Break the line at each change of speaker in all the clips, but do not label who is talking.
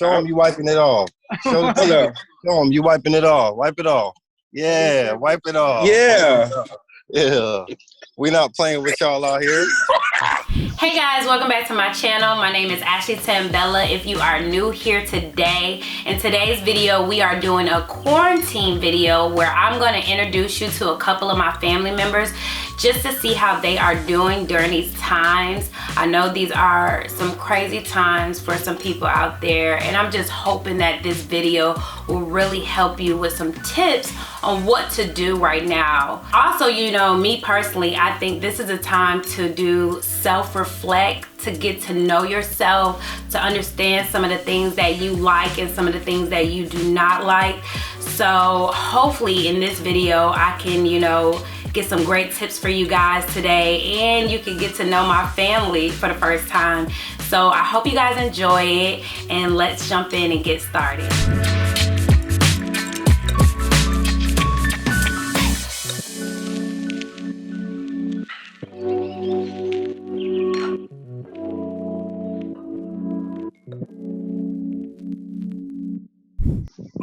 Show them you wiping it off. Show the TV. Show them you wiping it off. Wipe it off. Yeah, wipe it off.
Yeah.
Yeah. We not playing with y'all out here.
Hey guys, welcome back to my channel. My name is Ashley Tambella. If you are new here today, in today's video, we are doing a quarantine video where I'm going to introduce you to a couple of my family members just to see how they are doing during these times. I know these are some crazy times for some people out there, and I'm just hoping that this video will really help you with some tips on what to do right now. Also, you know, me personally, I think this is a time to do self-reflect, to get to know yourself, to understand some of the things that you like and some of the things that you do not like. So hopefully in this video, I can, you know, get some great tips for you guys today, and you can get to know my family for the first time. So I hope you guys enjoy it, and let's jump in and get started.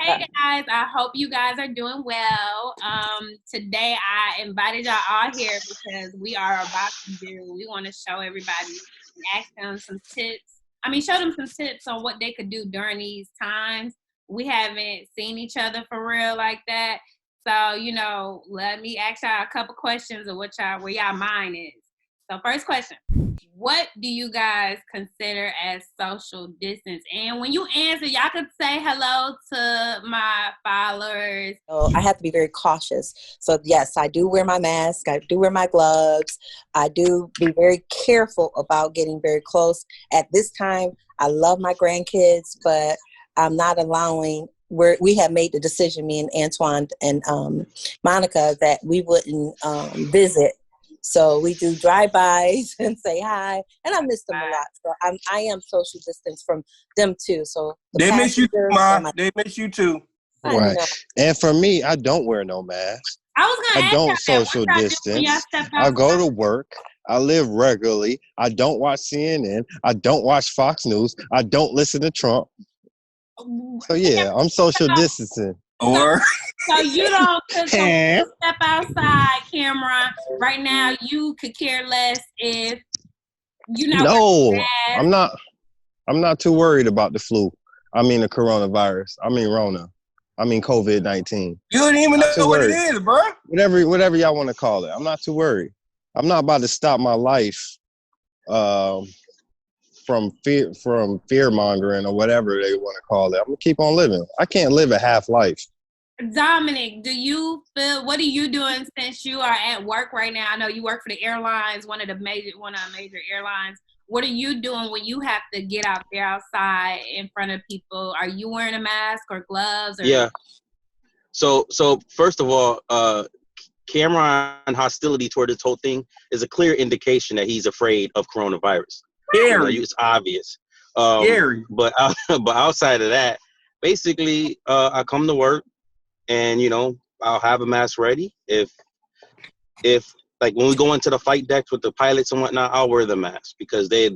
Hey guys, I hope you guys are doing well. Today I invited y'all all here because we want to show everybody and ask them some tips. Show them some tips on what they could do during these times. We haven't seen each other for real like that. So, you know, let me ask y'all a couple questions of where y'all mind is. So first question. What do you guys consider as social distance? And when you answer, y'all could say hello to my followers.
So I have to be very cautious. So yes, I do wear my mask. I do wear my gloves. I do be very careful about getting very close. At this time, I love my grandkids, but I'm not allowing we have made the decision, me and Antoine and Monica, that we wouldn't visit. So we do drive-bys and say hi, and I miss them a lot. So I am social distance from them too. So
they miss you too, Mom. They miss you too.
Right. And for me, I don't wear no mask. I don't social distance. I go to work. I live regularly. I don't watch CNN. I don't watch Fox News. I don't listen to Trump. So yeah, I'm social distancing.
So you don't step outside, Cameron. Right now, you could care less if you're not.
No, I'm not. I'm not too worried about the flu. The coronavirus. Rona. COVID-19.
You don't even know what it is, bro.
Whatever y'all want to call it. I'm not too worried. I'm not about to stop my life from fear mongering or whatever they want to call it. I'm gonna keep on living. I can't live a half life.
Dominic, what are you doing since you are at work right now? I know you work for the airlines, one of the major airlines. What are you doing when you have to get out there outside in front of people? Are you wearing a mask or gloves?
Yeah. So first of all, Cameron hostility toward this whole thing is a clear indication that he's afraid of coronavirus. It's obvious. But outside of that, basically, I come to work and, you know, I'll have a mask ready. If like when we go into the flight decks with the pilots and whatnot, I'll wear the mask because they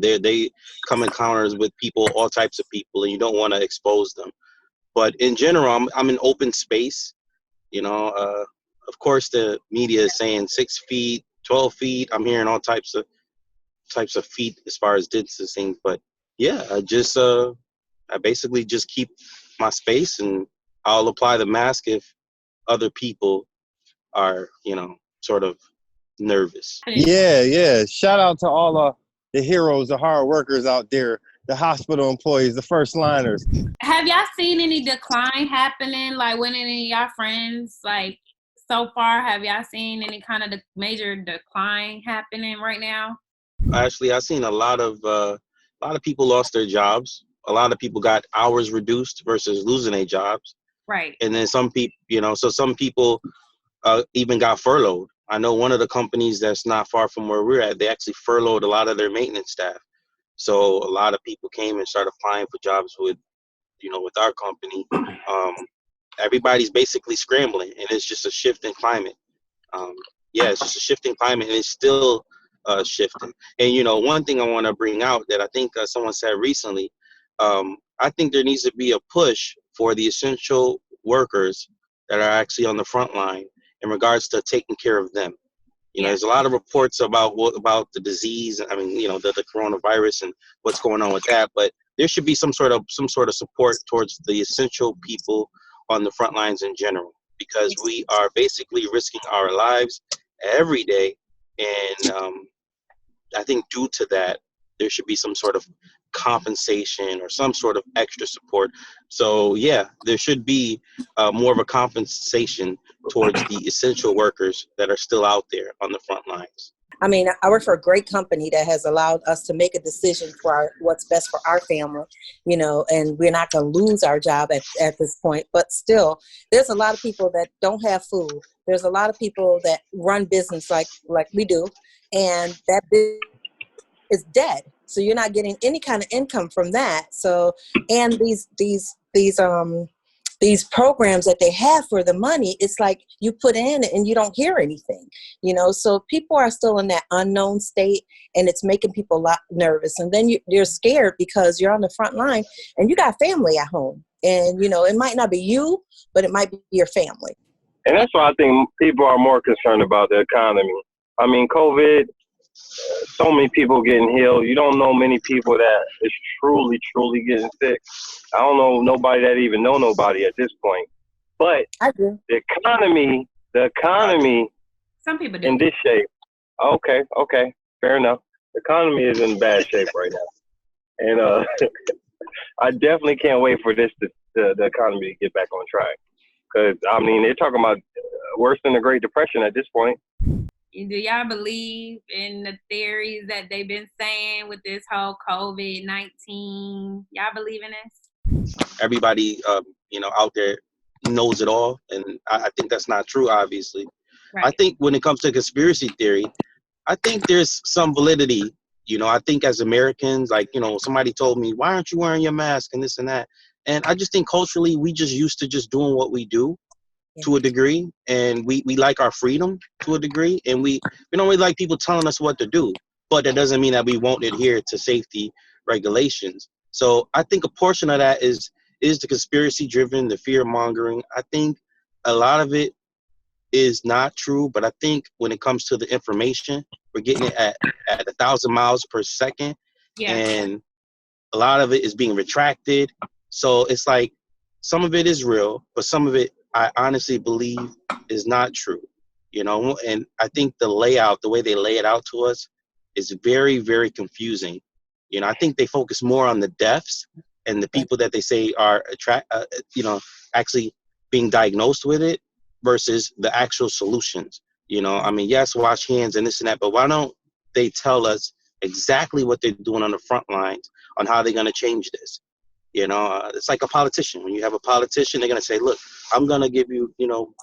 come encounters with people, all types of people, and you don't want to expose them. But in general, I'm in open space. You know, of course, the media is saying 6 feet, 12 feet. I'm hearing all types of feet as far as distancing. But yeah, I basically just keep my space, and I'll apply the mask if other people are, you know, sort of nervous.
Yeah. Shout out to all the heroes, the hard workers out there, the hospital employees, the first liners.
Have y'all seen any decline happening? Like, when any of y'all friends, like, so far, have y'all seen any kind of major decline happening right now?
Actually, I've seen a lot of people lost their jobs. A lot of people got hours reduced versus losing their jobs.
Right.
And then some people, you know, so some people even got furloughed. I know one of the companies that's not far from where we're at, they actually furloughed a lot of their maintenance staff. So a lot of people came and started applying for jobs with our company. Everybody's basically scrambling, and it's just a shift in climate. It's just a shift in climate, and it's still shifting. And, you know, one thing I want to bring out that I think someone said recently, I I think there needs to be a push for the essential workers that are actually on the front line in regards to taking care of them. There's a lot of reports about the disease. I mean, the coronavirus and what's going on with that. But there should be some sort of support towards the essential people on the front lines in general, because we are basically risking our lives every day. And I think due to that, there should be some sort of compensation or some sort of extra support. So yeah, there should be more of a compensation towards the essential workers that are still out there on the front lines.
I mean, I work for a great company that has allowed us to make a decision for what's best for our family, and we're not going to lose our job at this point. But still, there's a lot of people that don't have food. There's a lot of people that run business like we do, and that business is dead. So you're not getting any kind of income from that. So, and these programs that they have for the money, it's like you put in and you don't hear anything, so people are still in that unknown state, and it's making people a lot nervous. And then you're scared because you're on the front line and you got family at home, and it might not be you, but it might be your family.
And that's why I think people are more concerned about the economy. I mean, COVID, so many people getting healed. You don't know many people that is truly getting sick. I don't know nobody that even know nobody at this point. But
I do.
The economy
Some people do.
In this shape. Okay, fair enough. The economy is in bad shape right now. And I definitely can't wait for the economy to get back on track. Because, I mean, they're talking about worse than the Great Depression at this point.
Do y'all believe in the theories that they've been saying with this whole COVID-19? Y'all believe in this?
Everybody, out there knows it all, and I think that's not true, obviously. Right. I think when it comes to conspiracy theory, I think there's some validity. I think as Americans, somebody told me, why aren't you wearing your mask and this and that? And I just think culturally, we just used to just doing what we do. To a degree, and we like our freedom to a degree, and we don't really like people telling us what to do, but that doesn't mean that we won't adhere to safety regulations. So I think a portion of that is the conspiracy driven, the fear mongering. I think a lot of it is not true, but I think when it comes to the information, we're getting it at 1,000 miles per second, and a lot of it is being retracted. So it's like some of it is real, but some of it I honestly believe is not true, and I think the way they lay it out to us is very, very confusing. I think they focus more on the deaths and the people that they say are actually being diagnosed with it versus the actual solutions. I mean, yes, wash hands and this and that, but why don't they tell us exactly what they're doing on the front lines on how they're going to change this? It's like a politician. When you have a politician, they're going to say, look, I'm going to give you,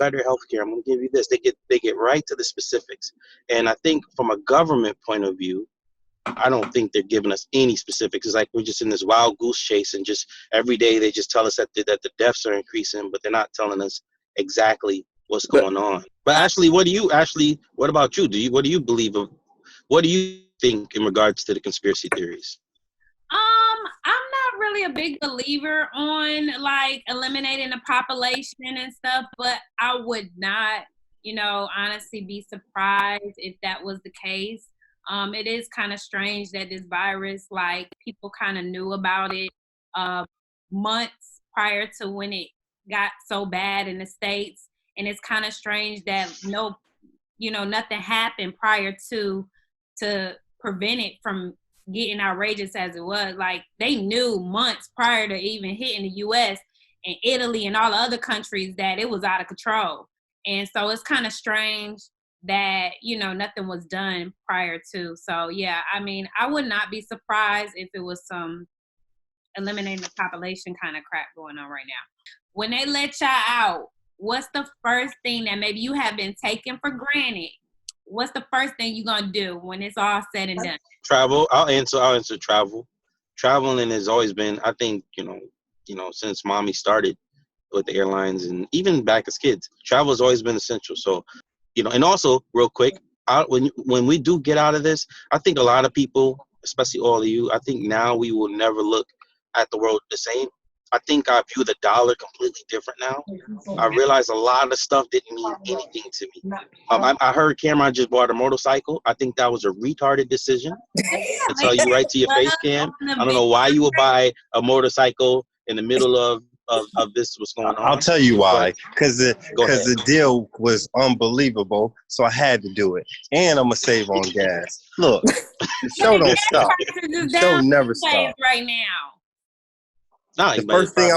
better health care. I'm going to give you this. They get right to the specifics. And I think from a government point of view, I don't think they're giving us any specifics. It's like we're just in this wild goose chase, and just every day they just tell us that the deaths are increasing, but they're not telling us exactly what's going on. But Ashley, what about you? What do you believe of? What do you think in regards to the conspiracy theories?
I'm not really a big believer on eliminating the population and stuff, but I would not, honestly be surprised if that was the case. It is kind of strange that this virus, people kind of knew about it months prior to when it got so bad in the States. And it's kind of strange that nothing happened prior to prevent it from getting outrageous as it was. They knew months prior to even hitting the U.S. and Italy and all the other countries that it was out of control. And so it's kind of strange that, nothing was done prior to. So, yeah, I mean, I would not be surprised if it was some eliminating the population kind of crap going on right now. When they let y'all out, what's the first thing that maybe you have been taken for granted? What's the first thing you're going to do when it's all said and done?
Travel. I'll answer travel. Traveling has always been, I think, since mommy started with the airlines and even back as kids, travel has always been essential. So, and also real quick, when we do get out of this, I think a lot of people, especially all of you, I think now we will never look at the world the same. I think I view the dollar completely different now. I realize a lot of stuff didn't mean anything to me. I heard Cameron just bought a motorcycle. I think that was a retarded decision. To tell you right to your face, Cam. I don't know why you would buy a motorcycle in the middle of this, what's going on.
I'll tell you why. Because the deal was unbelievable, so I had to do it. And I'm going to save on gas. Look, the show don't stop. The show never stops.
Right now.
The first thing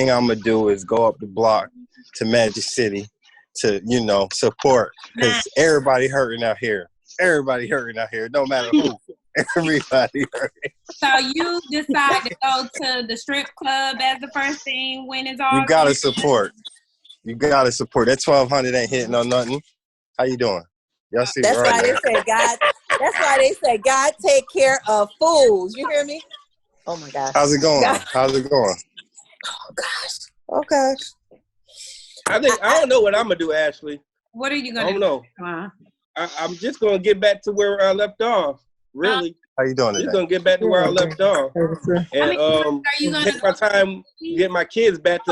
I'm gonna do is go up the block to Magic City to, support, because everybody hurting out here. Everybody hurting out here, no matter who. Everybody hurting.
So you decide to go to the strip club as the first thing when it's all.
You gotta support. You gotta support. That 1,200 ain't hitting on nothing. How you doing? Y'all see
That's why they say God. That's why they say God take care of fools. You hear me? Oh my gosh.
How's it going? How's it going?
Oh gosh. Okay.
I don't know what I'm gonna do, Ashley.
What are you gonna do?
I don't know. I'm just gonna get back to where I left off. Really.
How you doing today?
Just gonna get back to where I left off. And take my time get my kids back to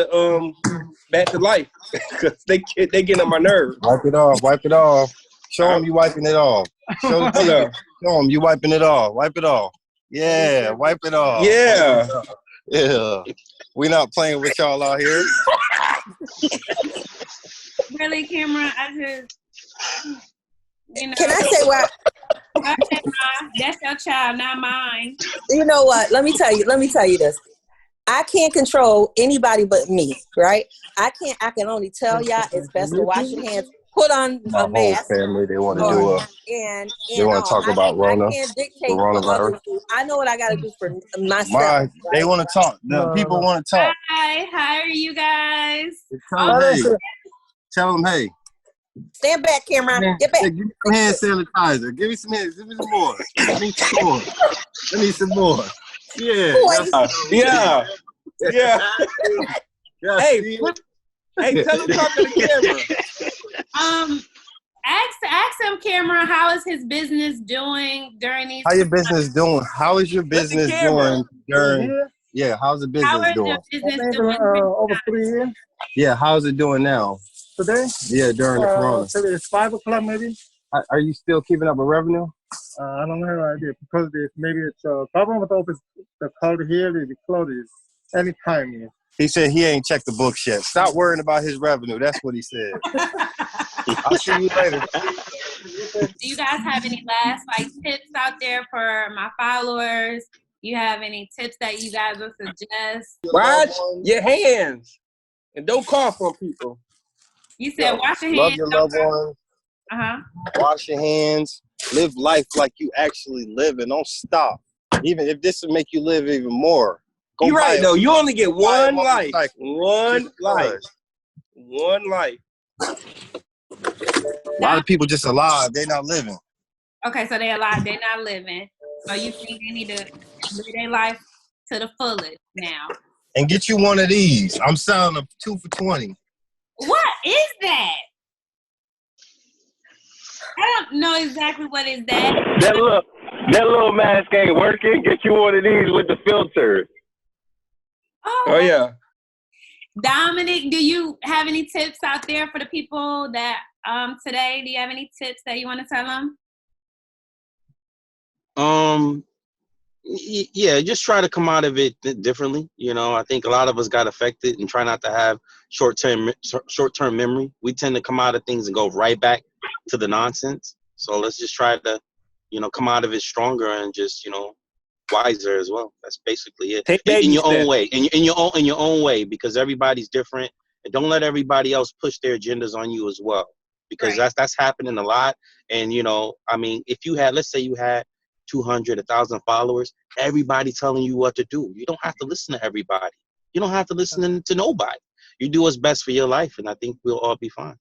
life. Because they get on my nerves.
Wipe it off, wipe it off. Show them you wiping it off. Show them you wiping it off. Wipe it off. Yeah, wipe it off.
Yeah.
Yeah. We not playing with y'all out here.
Really, Cameron? I just,
Can I say what?
That's your child, not mine.
You know what? Let me tell you this. I can't control anybody but me, right? I can only tell y'all it's best to wash your hands. Put on a mask.
Whole family, they want to do they want to talk about Rona,
I can't dictate
coronavirus.
I know what I got to do for myself.
They want to talk. The people want to talk.
Hi, how are you guys?
Tell them, hey.
Stand back, Cameron. Get back.
Hey, give me some hand sanitizer. Give me some hands. Give me some more. I need some more. Yeah.
Yeah. Hey, tell him to talk to the camera.
Ask him, Cameron, how is his business doing during these?
How your business doing? How is your business doing during? Yeah, how's the business doing?
Over 3 years.
Yeah, how's it doing now?
Today?
Yeah, during the corona.
It's 5 o'clock maybe.
Are you still keeping up with revenue?
I don't have idea because maybe it's a problem with office. The call here, the closes anytime. Yeah.
He said he ain't checked the books yet. Stop worrying about his revenue. That's what he said. I'll see you later.
Do you guys have any last tips out there for my followers? You have any tips that you guys would suggest?
Wash your hands and don't cough on people.
You said wash your hands.
Love your loved ones. Wash your hands. Live life like you actually live and don't stop. Even if this will make you live even more.
You're right, though. You only get one life. One life.
A lot of people just alive. They're not living.
Okay, so they're alive. They're not living. So you think they need to live their life to the fullest now.
And get you one of these. I'm selling them 2 for $20.
What is that? I don't know exactly what is that.
That little mask ain't working. Get you one of these with the filter.
Oh yeah.
Dominic, do you have any tips out there for the people that today? Do you have any tips that you want to tell them?
Yeah, just try to come out of it differently. I think a lot of us got affected and try not to have short-term memory. We tend to come out of things and go right back to the nonsense. So let's just try to, come out of it stronger and just, wiser as well. That's basically it. In your own way, in your own way, because everybody's different, and don't let everybody else push their agendas on you as well, because that's happening a lot. And if you had, let's say you had 200, 1,000 followers, everybody telling you what to do. You don't have to listen to everybody. You don't have to listen to nobody. You do what's best for your life, and I think we'll all be fine.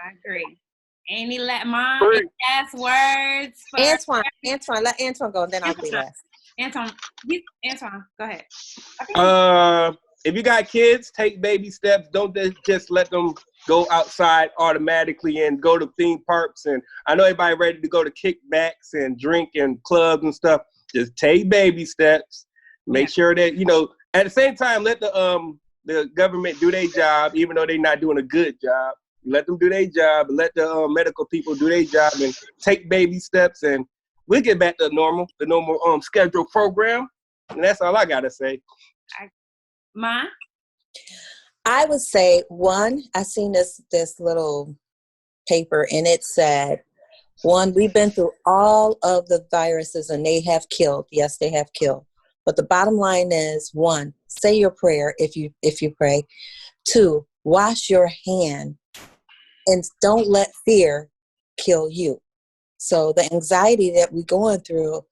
I agree. Any last words?
Antoine, let Antoine go, then I'll be last.
Antoine, go ahead.
If you got kids, take baby steps. Don't just let them go outside automatically and go to theme parks. And I know everybody ready to go to kickbacks and drink and clubs and stuff. Just take baby steps Make sure that, you know, at the same time, let the government do their job, even though they're not doing a good job. Let them do their job, and let the medical people do their job and take baby steps, and we'll get back to the normal scheduled program. And that's all I got to say.
Ma?
I would say, one, I seen this little paper, and it said, one, we've been through all of the viruses, and they have killed. Yes, they have killed. But the bottom line is, one, say your prayer if you pray. Two, wash your hand, and don't let fear kill you. So the anxiety that we're going through,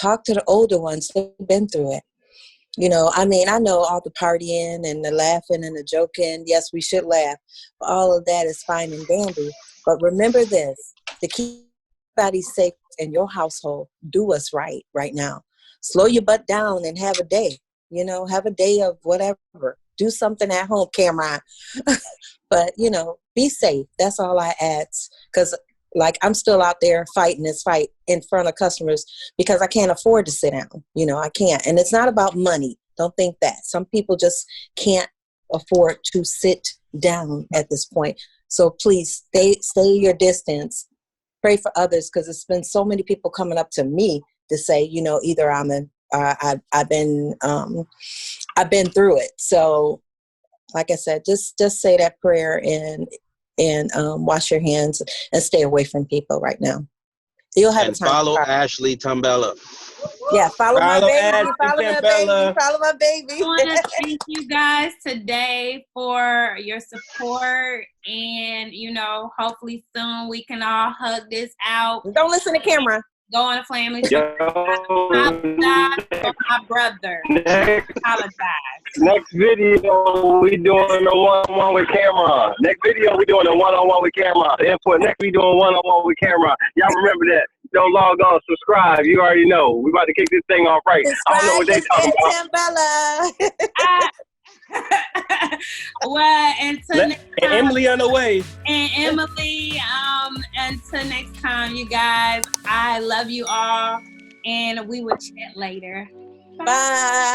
talk to the older ones who've been through it. You know, I mean, I know all the partying and the laughing and the joking. Yes, we should laugh. But all of that is fine and dandy. But remember this, to keep everybody safe in your household, do what's right now. Slow your butt down and have a day. You know, have a day of whatever. Do something at home, Cameron. But, you know, be safe. That's all I ask. Because, like, I'm still out there fighting this fight in front of customers because I can't afford to sit down. You know, I can't. And it's not about money. Don't think that. Some people just can't afford to sit down at this point. So please stay your distance. Pray for others, because it's been so many people coming up to me to say, you know, either I've been through it. So, like I said, just say that prayer and wash your hands and stay away from people right now. You'll have
and follow Ashley Tambella.
Yeah, follow my baby. Follow my baby.
Follow my baby. I want to thank you guys today for your support, and you know, hopefully soon we can all hug this out.
Don't listen to camera.
Go on a family trip. My brother.
Next video, we doing a one-on-one with Cameron. Next video, we doing a one-on-one with Cameron. Input. Next, we doing one-on-one with Cameron. Y'all remember that. Don't log on, subscribe. You already know. We about to kick this thing off right. I don't know what they talking about.
Well, until
Emily on the way.
And Emily, until next time, you guys, I love you all, and we will chat later.
Bye.